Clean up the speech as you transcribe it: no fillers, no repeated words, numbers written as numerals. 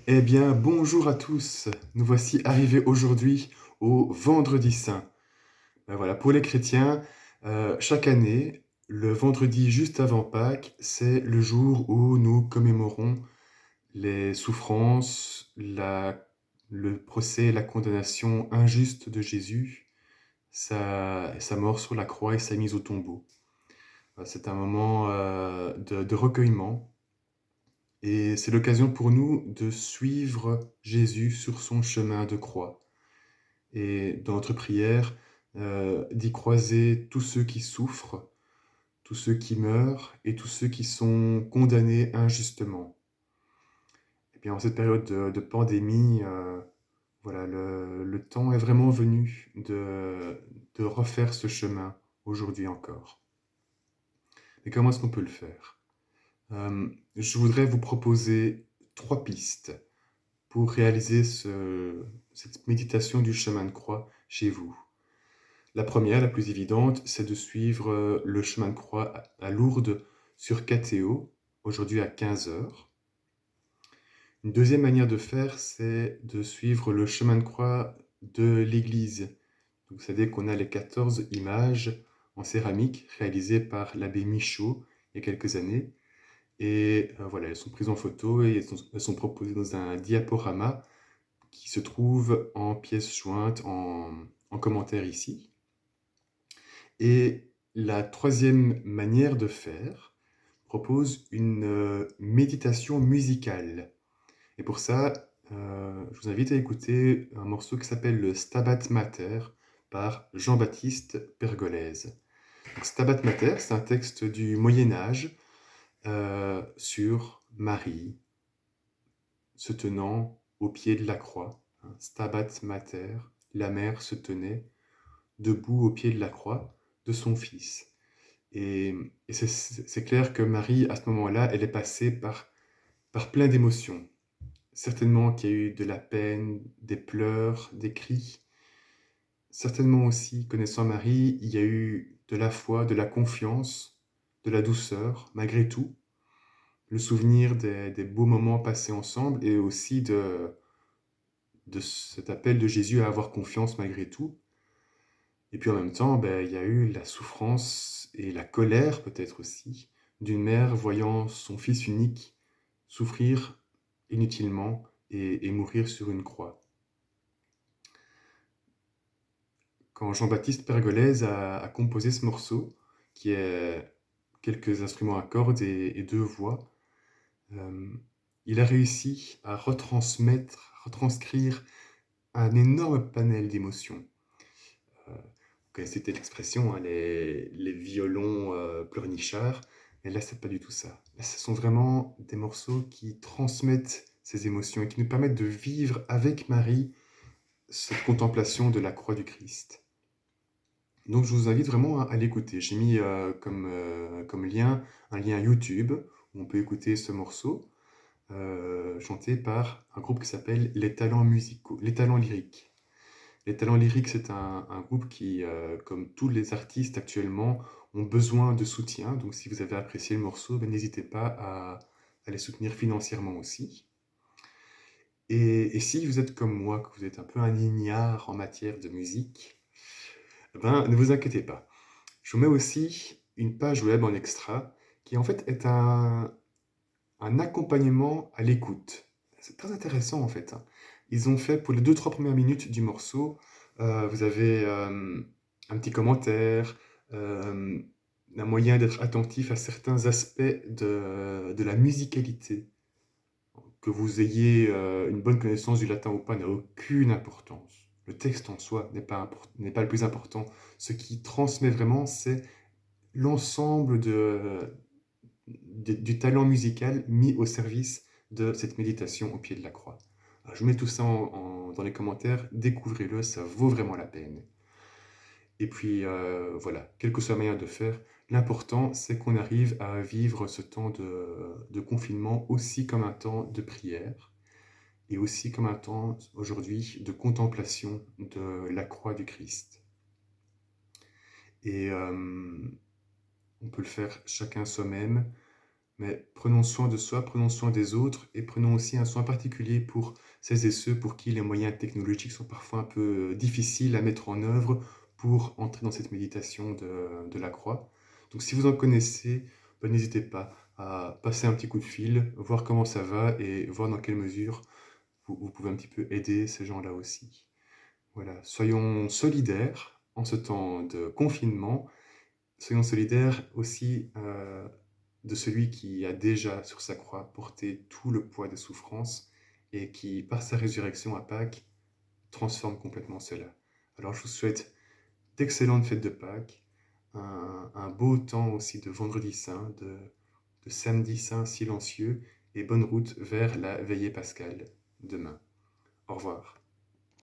Eh bien, bonjour à tous. Nous voici arrivés aujourd'hui au Vendredi Saint. Ben voilà, pour les chrétiens, chaque année, le vendredi juste avant Pâques, c'est le jour où nous commémorons les souffrances, le procès et la condamnation injuste de Jésus, sa mort sur la croix et sa mise au tombeau. C'est un moment de recueillement. Et c'est l'occasion pour nous de suivre Jésus sur son chemin de croix. Et dans notre prière, d'y croiser tous ceux qui souffrent, tous ceux qui meurent et tous ceux qui sont condamnés injustement. Et bien en cette période de pandémie, voilà, le temps est vraiment venu de refaire ce chemin aujourd'hui encore. Mais comment est-ce qu'on peut le faire? Je voudrais vous proposer 3 pistes pour réaliser cette méditation du chemin de croix chez vous. La première, la plus évidente, c'est de suivre le chemin de croix à Lourdes sur KTO, aujourd'hui à 15 heures. Une deuxième manière de faire, c'est de suivre le chemin de croix de l'église. Donc, vous savez qu'on a les 14 images en céramique réalisées par l'abbé Michaud il y a quelques années. Et voilà, elles sont prises en photo et elles sont proposées dans un diaporama qui se trouve en pièces jointes en commentaire ici. Et la troisième manière de faire propose une méditation musicale. Et pour ça, je vous invite à écouter un morceau qui s'appelle le Stabat Mater par Jean-Baptiste Pergolèse. Donc, Stabat Mater, c'est un texte du Moyen Âge sur Marie se tenant au pied de la croix. Stabat Mater, la mère se tenait debout au pied de la croix de son fils. Et c'est clair que Marie, à ce moment-là, elle est passée par plein d'émotions. Certainement qu'il y a eu de la peine, des pleurs, des cris. Certainement aussi, connaissant Marie, il y a eu de la foi, de la confiance, de la douceur, malgré tout. Le souvenir des beaux moments passés ensemble et aussi de cet appel de Jésus à avoir confiance malgré tout. Et puis en même temps, il y a eu la souffrance et la colère peut-être aussi d'une mère voyant son fils unique souffrir inutilement et mourir sur une croix. Quand Jean-Baptiste Pergolèse a composé ce morceau, qui est quelques instruments à cordes et deux voix, euh, il a réussi à retranscrire un énorme panel d'émotions. Vous connaissez peut-être l'expression, hein, les violons pleurnichards, mais là, c'est pas du tout ça. Là, ce sont vraiment des morceaux qui transmettent ces émotions et qui nous permettent de vivre avec Marie cette contemplation de la croix du Christ. Donc, je vous invite vraiment à l'écouter. J'ai mis comme lien un lien YouTube où on peut écouter ce morceau chanté par un groupe qui s'appelle Les Talents Musicaux, Les Talents Lyriques. Les Talents Lyriques, c'est un groupe qui, comme tous les artistes actuellement, ont besoin de soutien. Donc si vous avez apprécié le morceau, n'hésitez pas à les soutenir financièrement aussi. Et si vous êtes comme moi, que vous êtes un peu un ignare en matière de musique, ne vous inquiétez pas. Je vous mets aussi une page web en extra qui en fait est un accompagnement à l'écoute. C'est très intéressant en fait, hein. Ils ont fait pour les 2-3 premières minutes du morceau, vous avez un petit commentaire, euh, un moyen d'être attentif à certains aspects de la musicalité. Que vous ayez une bonne connaissance du latin ou pas n'a aucune importance. Le texte en soi n'est pas le plus important. Ce qui transmet vraiment, c'est l'ensemble du talent musical mis au service de cette méditation au pied de la croix. Alors, je vous mets tout ça dans les commentaires, découvrez-le, ça vaut vraiment la peine. Et puis voilà, quelle que soit la manière de faire, l'important c'est qu'on arrive à vivre ce temps de confinement aussi comme un temps de prière et aussi comme un temps aujourd'hui de contemplation de la croix du Christ. Et on peut le faire chacun soi-même, Mais prenons soin de soi, prenons soin des autres et prenons aussi un soin particulier pour celles et ceux pour qui les moyens technologiques sont parfois un peu difficiles à mettre en œuvre pour entrer dans cette méditation de la croix. Donc si vous en connaissez, ben, n'hésitez pas à passer un petit coup de fil, voir comment ça va et voir dans quelle mesure vous pouvez un petit peu aider ces gens-là aussi. Voilà, soyons solidaires en ce temps de confinement. Soyons solidaires aussi de celui qui a déjà sur sa croix porté tout le poids des souffrances et qui, par sa résurrection à Pâques, transforme complètement cela. Alors je vous souhaite d'excellentes fêtes de Pâques, un beau temps aussi de vendredi saint, de samedi saint silencieux et bonne route vers la veillée pascale demain. Au revoir.